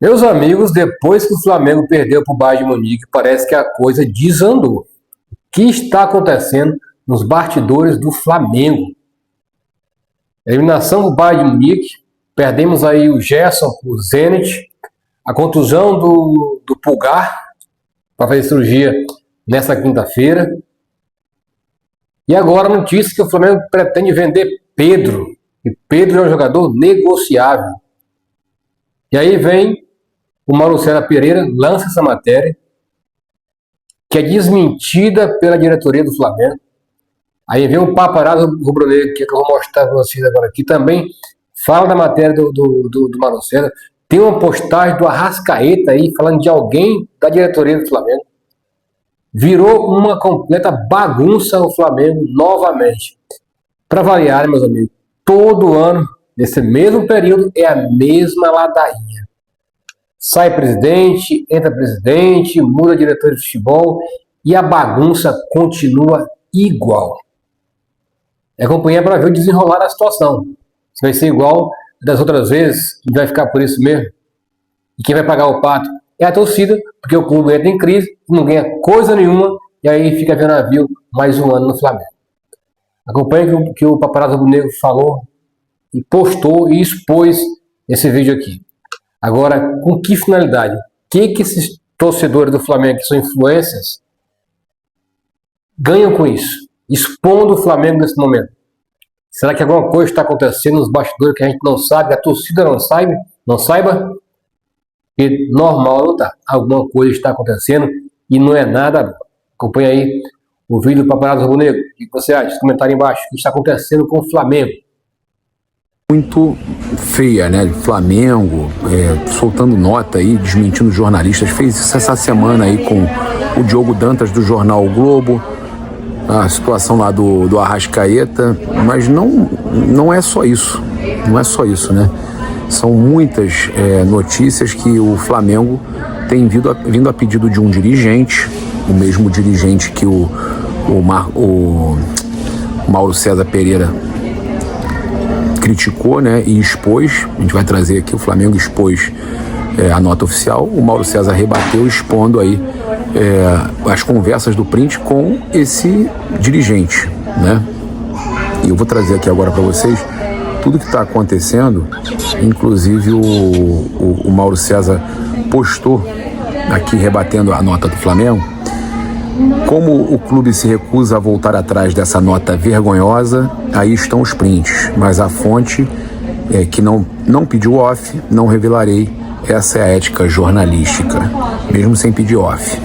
Meus amigos, depois que o Flamengo perdeu para o Bayern de Munique, parece que a coisa desandou. O que está acontecendo nos bastidores do Flamengo? Eliminação do Bayern de Munique, perdemos aí o Gerson, o Zenit, a contusão do Pulgar para fazer cirurgia nesta quinta-feira. E agora a notícia que o Flamengo pretende vender Pedro. E Pedro é um jogador negociável. E aí vem o Mauro César Pereira, lança essa matéria, que é desmentida pela diretoria do Flamengo. Aí vem o paparazzo rubro-negro, que eu vou mostrar para vocês agora aqui, também fala da matéria do Mauro César. Tem uma postagem do Arrascaeta aí, falando de alguém da diretoria do Flamengo. Virou uma completa bagunça o Flamengo novamente. Para variar, meus amigos, todo ano, nesse mesmo período, é a mesma ladainha. Sai presidente, entra presidente, muda diretor de futebol e a bagunça continua igual. É acompanhar para ver o desenrolar da situação. Se vai ser igual das outras vezes, vai ficar por isso mesmo. E quem vai pagar o pato é a torcida, porque o clube entra em crise, não ganha coisa nenhuma, e aí fica vendo navio mais um ano no Flamengo. Acompanhe o que o paparazzo rubro-negro falou, e postou e expôs esse vídeo aqui. Agora, com que finalidade? O que esses torcedores do Flamengo, que são influencers, ganham com isso? Expondo o Flamengo nesse momento. Será que alguma coisa está acontecendo nos bastidores que a gente não sabe, a torcida não saiba? Porque normal não está. Alguma coisa está acontecendo e não é nada bom. Acompanhe aí o vídeo do paparazzo rubro-negro. O que você acha? Comentário embaixo. O que está acontecendo com o Flamengo? Muito feia, né? Flamengo soltando nota aí, desmentindo jornalistas. Fez isso essa semana aí com o Diogo Dantas do jornal O Globo, a situação lá do Arrascaeta, mas não é só isso. Não é só isso, né? São muitas notícias que o Flamengo tem vindo a pedido de um dirigente, o mesmo dirigente que o Mauro César Pereira criticou, né, e expôs. A gente vai trazer aqui, o Flamengo expôs a nota oficial, o Mauro César rebateu expondo aí as conversas do Print com esse dirigente, né? E eu vou trazer aqui agora para vocês tudo que está acontecendo. Inclusive o Mauro César postou aqui rebatendo a nota do Flamengo. Como o clube se recusa a voltar atrás dessa nota vergonhosa, aí estão os prints, mas a fonte que não pediu off, não revelarei. Essa é a ética jornalística, mesmo sem pedir off.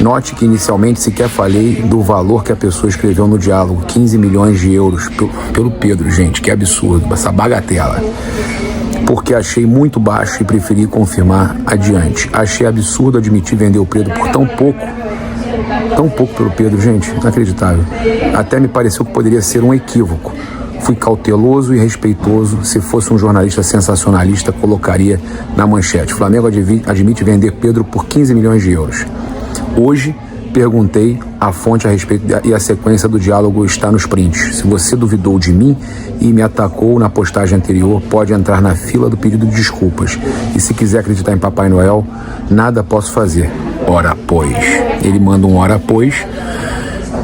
Note que inicialmente sequer falei do valor que a pessoa escreveu no diálogo, 15 milhões de euros pelo Pedro, gente, que absurdo, essa bagatela. Porque achei muito baixo e preferi confirmar adiante. Achei absurdo admitir vender o Pedro por tão pouco pelo Pedro, gente, inacreditável. Até me pareceu que poderia ser um equívoco. Fui cauteloso e respeitoso. Se fosse um jornalista sensacionalista, colocaria na manchete: Flamengo admite vender Pedro por 15 milhões de euros. Hoje, perguntei a fonte a respeito e a sequência do diálogo está nos prints. Se você duvidou de mim e me atacou na postagem anterior, pode entrar na fila do pedido de desculpas. E se quiser acreditar em Papai Noel, nada posso fazer. Ora, pois. Ele manda um ora, pois,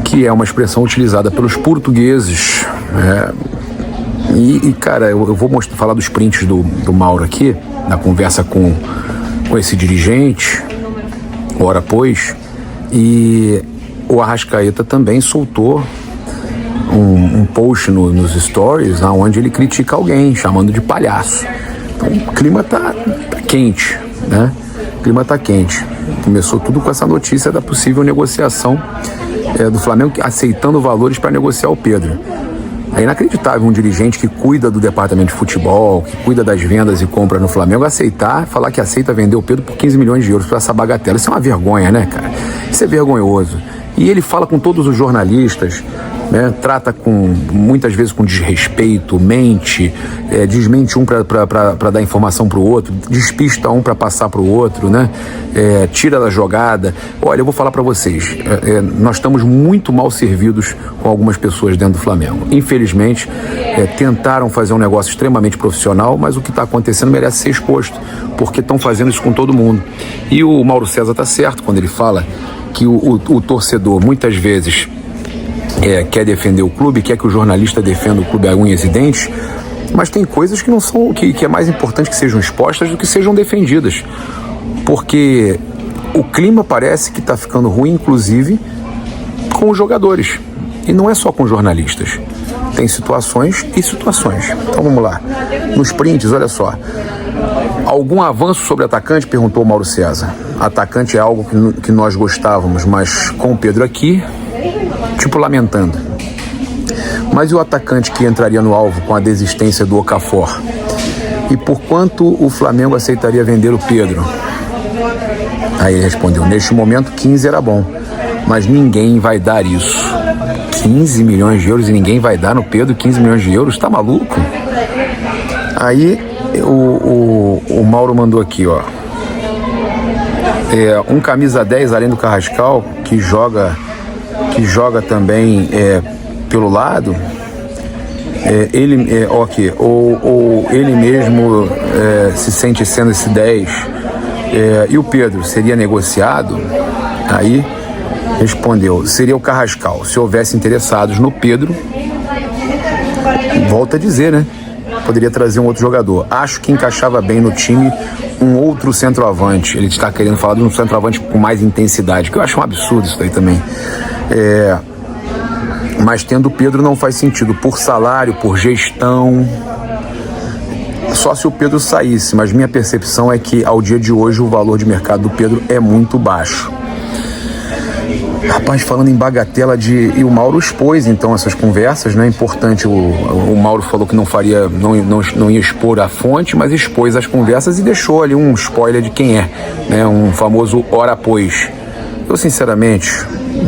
que é uma expressão utilizada pelos portugueses. Cara, eu vou falar dos prints do Mauro aqui, na conversa com esse dirigente, ora, pois. E o Arrascaeta também soltou um post nos stories onde ele critica alguém, chamando de palhaço. Então o clima tá quente, né? O clima tá quente. Começou tudo com essa notícia da possível negociação do Flamengo aceitando valores para negociar o Pedro. É inacreditável um dirigente que cuida do departamento de futebol, que cuida das vendas e compras no Flamengo, falar que aceita vender o Pedro por 15 milhões de euros por essa bagatela. Isso é uma vergonha, né, cara? Isso é vergonhoso. E ele fala com todos os jornalistas, né? Trata muitas vezes com desrespeito, mente, desmente um para dar informação para o outro, despista um para passar para o outro, né? Tira da jogada. Olha, eu vou falar para vocês, nós estamos muito mal servidos com algumas pessoas dentro do Flamengo. Infelizmente, tentaram fazer um negócio extremamente profissional, mas o que está acontecendo merece ser exposto, porque estão fazendo isso com todo mundo. E o Mauro César está certo quando ele fala que o torcedor muitas vezes quer defender o clube, quer que o jornalista defenda o clube a unhas e dentes, mas tem coisas que não são, que é mais importante que sejam expostas do que sejam defendidas, porque o clima parece que está ficando ruim, inclusive com os jogadores, e não é só com jornalistas, tem situações e situações. Então vamos lá, nos prints, olha só, algum avanço sobre atacante? Perguntou o Mauro César. Atacante é algo que nós gostávamos, mas com o Pedro aqui, tipo lamentando. Mas e o atacante que entraria no alvo com a desistência do Okafor? E por quanto o Flamengo aceitaria vender o Pedro? Aí ele respondeu, neste momento 15 era bom, mas ninguém vai dar isso. 15 milhões de euros e ninguém vai dar no Pedro 15 milhões de euros? Tá maluco? Aí o Mauro mandou aqui, ó. Um camisa 10 além do Carrascal, que joga também pelo lado, ou ele mesmo se sente sendo esse 10, e o Pedro seria negociado? Aí respondeu, seria o Carrascal, se houvesse interessados no Pedro, volta a dizer, né? Poderia trazer um outro jogador. Acho que encaixava bem no time um outro centroavante. Ele está querendo falar de um centroavante com mais intensidade, que eu acho um absurdo isso daí também. Mas tendo o Pedro não faz sentido, por salário, por gestão, só se o Pedro saísse, mas minha percepção é que ao dia de hoje o valor de mercado do Pedro é muito baixo. Rapaz, falando em bagatela e o Mauro expôs então essas conversas, né? Importante, o Mauro falou que não ia expor a fonte, mas expôs as conversas e deixou ali um spoiler de quem é, né? Um famoso ora pois. Eu sinceramente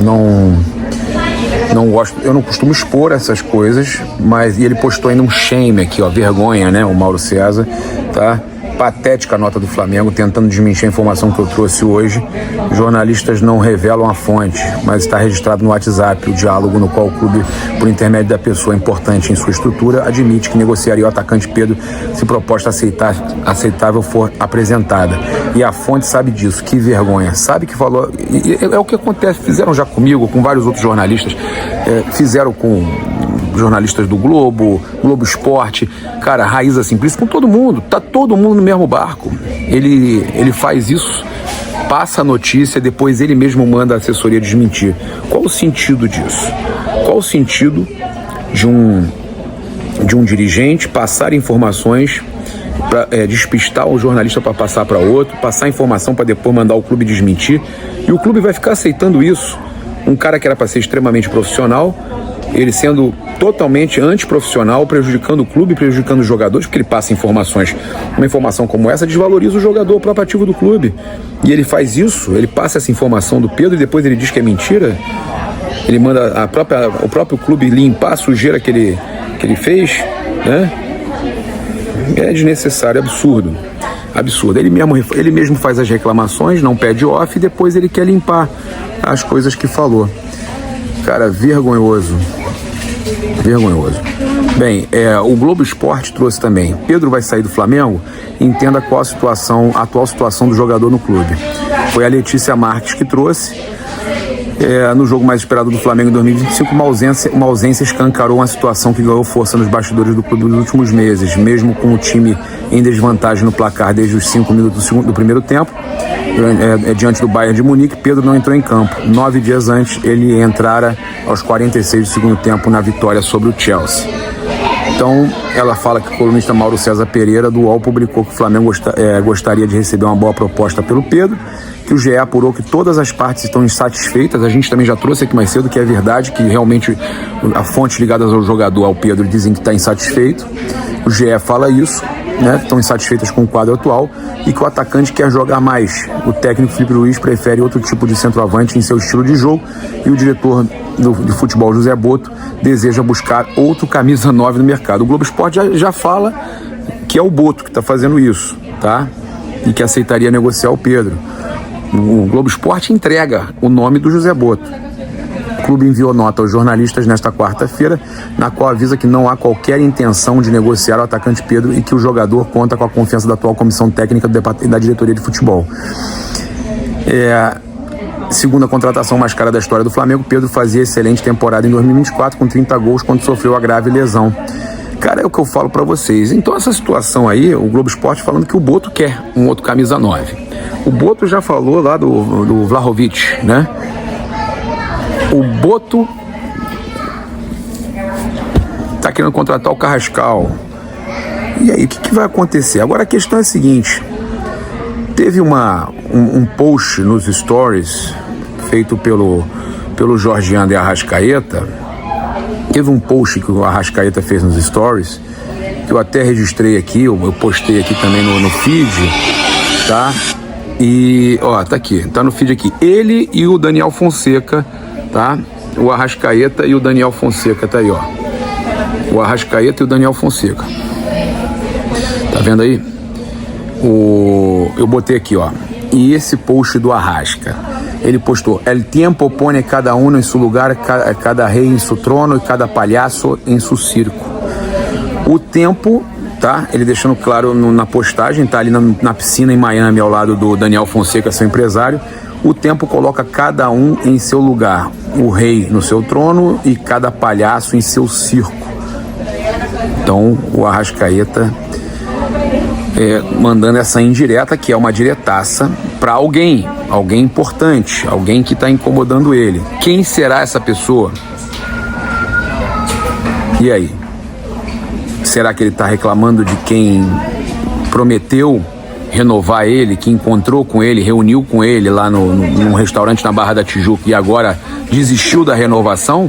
não gosto, eu não costumo expor essas coisas, mas e ele postou ainda um shame aqui, ó, vergonha, né? O Mauro César, tá? Patética a nota do Flamengo, tentando desmentir a informação que eu trouxe hoje. Jornalistas não revelam a fonte, mas está registrado no WhatsApp o diálogo no qual o clube, por intermédio da pessoa importante em sua estrutura, admite que negociaria o atacante Pedro se proposta aceitável for apresentada. E a fonte sabe disso, que vergonha. Sabe que falou... É o que acontece, fizeram já comigo, com vários outros jornalistas, fizeram com jornalistas do Globo Esporte, cara, Raíza Simplício, com todo mundo, tá todo mundo no mesmo barco. Ele faz isso, passa a notícia, depois ele mesmo manda a assessoria desmentir. Qual o sentido disso? Qual o sentido de um dirigente passar informações, despistar o jornalista para passar para outro, passar informação para depois mandar o clube desmentir, e o clube vai ficar aceitando isso? Um cara que era para ser extremamente profissional, ele sendo totalmente antiprofissional, prejudicando o clube, prejudicando os jogadores, porque ele passa informações. Uma informação como essa desvaloriza o jogador, o próprio ativo do clube. E ele faz isso, ele passa essa informação do Pedro e depois ele diz que é mentira. Ele manda o próprio clube limpar a sujeira que ele fez, né? É desnecessário, absurdo. Absurdo. Ele mesmo faz as reclamações, não pede off e depois ele quer limpar as coisas que falou. Cara, vergonhoso. Vergonhoso. Bem, o Globo Esporte trouxe também. Pedro vai sair do Flamengo? Entenda qual a atual situação do jogador no clube. Foi a Letícia Marques que trouxe. No jogo mais esperado do Flamengo em 2025, uma ausência escancarou uma situação que ganhou força nos bastidores do clube nos últimos meses, mesmo com o time em desvantagem no placar desde os 5 minutos do primeiro tempo. Diante do Bayern de Munique, Pedro não entrou em campo. 9 dias antes, ele entrara aos 46 do segundo tempo na vitória sobre o Chelsea. Então, ela fala que o colunista Mauro César Pereira, do UOL, publicou que o Flamengo gostaria de receber uma boa proposta pelo Pedro, que o GE apurou que todas as partes estão insatisfeitas. A gente também já trouxe aqui mais cedo que é verdade, que realmente a fonte ligada ao jogador, ao Pedro, dizem que está insatisfeito. O GE fala isso, né? Estão insatisfeitas com o quadro atual e que o atacante quer jogar mais. O técnico Felipe Luiz prefere outro tipo de centroavante em seu estilo de jogo e o diretor de futebol José Botto deseja buscar outro camisa 9 no mercado. O Globo Esporte já fala que é o Botto que está fazendo isso, tá? E que aceitaria negociar o Pedro. O Globo Esporte entrega o nome do José Botto. O clube enviou nota aos jornalistas nesta quarta-feira, na qual avisa que não há qualquer intenção de negociar o atacante Pedro e que o jogador conta com a confiança da atual comissão técnica da diretoria de futebol. Segundo a contratação mais cara da história do Flamengo, Pedro fazia excelente temporada em 2024 com 30 gols quando sofreu a grave lesão. Cara, é o que eu falo pra vocês. Então essa situação aí, o Globo Esporte falando que o Botto quer um outro camisa 9. O Botto já falou lá do Vlahovic, né? O Botto tá querendo contratar o Carrascal. E aí, o que vai acontecer? Agora a questão é a seguinte. Teve um post nos stories feito pelo Jorginho de Arrascaeta. Teve um post que o Arrascaeta fez nos stories, que eu até registrei aqui, eu postei aqui também no feed, tá? E, ó, tá aqui, tá no feed aqui. Ele e o Daniel Fonseca, tá? O Arrascaeta e o Daniel Fonseca, tá aí, ó. O Arrascaeta e o Daniel Fonseca. Tá vendo aí? Eu botei aqui, ó. E esse post do Arrasca, ele postou: El tiempo pone cada uno em seu lugar, cada rei em seu trono e cada palhaço em seu circo. O tempo, tá? Ele deixando claro na postagem, tá ali na piscina em Miami, ao lado do Daniel Fonseca, seu empresário. O tempo coloca cada um em seu lugar, o rei no seu trono e cada palhaço em seu circo. Então, o Arrascaeta mandando essa indireta, que é uma diretaça para alguém importante, alguém que está incomodando ele. Quem será essa pessoa? E aí? Será que ele está reclamando de quem prometeu renovar ele, que encontrou com ele, reuniu com ele lá num restaurante na Barra da Tijuca e agora desistiu da renovação?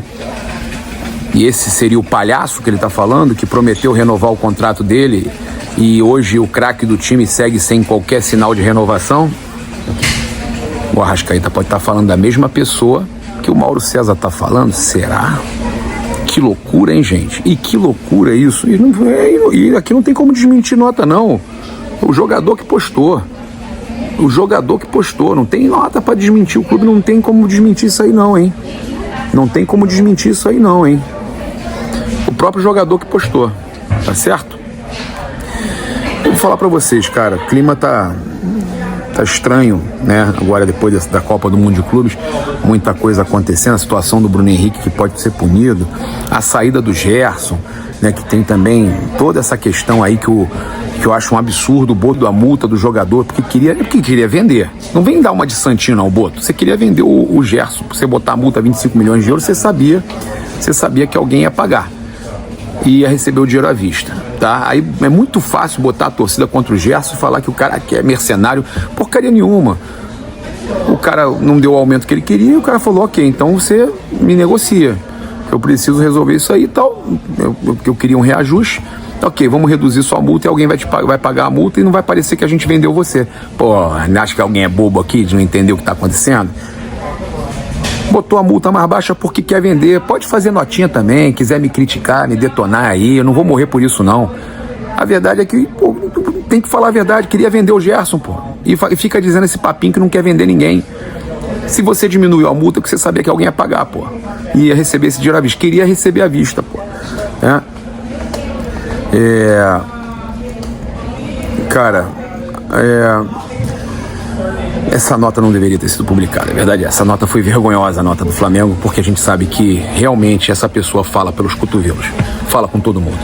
E esse seria o palhaço que ele está falando, que prometeu renovar o contrato dele e hoje o craque do time segue sem qualquer sinal de renovação? O Arrascaeta pode estar falando da mesma pessoa que o Mauro César está falando? Será? Que loucura, hein, gente? E que loucura isso. E aqui não tem como desmentir nota, não. O jogador que postou. Não tem nota para desmentir. O clube não tem como desmentir isso aí, não, hein? O próprio jogador que postou. Tá certo? Eu vou falar pra vocês, cara, o clima tá estranho, né? Agora, depois da Copa do Mundo de Clubes, muita coisa acontecendo, a situação do Bruno Henrique, que pode ser punido, a saída do Gerson, né? Que tem também toda essa questão aí que eu acho um absurdo, o Botto, a multa do jogador, porque queria vender. Não vem dar uma de Santino ao Botto, você queria vender o Gerson, pra você botar a multa 25 milhões de euros, você sabia que alguém ia pagar e ia receber o dinheiro à vista, tá? Aí é muito fácil botar a torcida contra o Gerson e falar que o cara que é mercenário, porcaria nenhuma. O cara não deu o aumento que ele queria e o cara falou: ok, então você me negocia, eu preciso resolver isso aí e tal, eu queria um reajuste, ok, vamos reduzir sua multa e alguém vai pagar a multa e não vai parecer que a gente vendeu você. Pô, acho que alguém é bobo aqui de não entender o que tá acontecendo? Botou a multa mais baixa porque quer vender. Pode fazer notinha também, quiser me criticar, me detonar aí, eu não vou morrer por isso, não. A verdade é que, pô, tem que falar a verdade. Queria vender o Gerson, pô. E fica dizendo esse papinho que não quer vender ninguém. Se você diminuiu a multa, porque você sabia que alguém ia pagar, pô. Ia receber esse dinheiro à vista. Queria receber à vista, pô. Essa nota não deveria ter sido publicada, é verdade. Essa nota foi vergonhosa, a nota do Flamengo, porque a gente sabe que realmente essa pessoa fala pelos cotovelos, fala com todo mundo.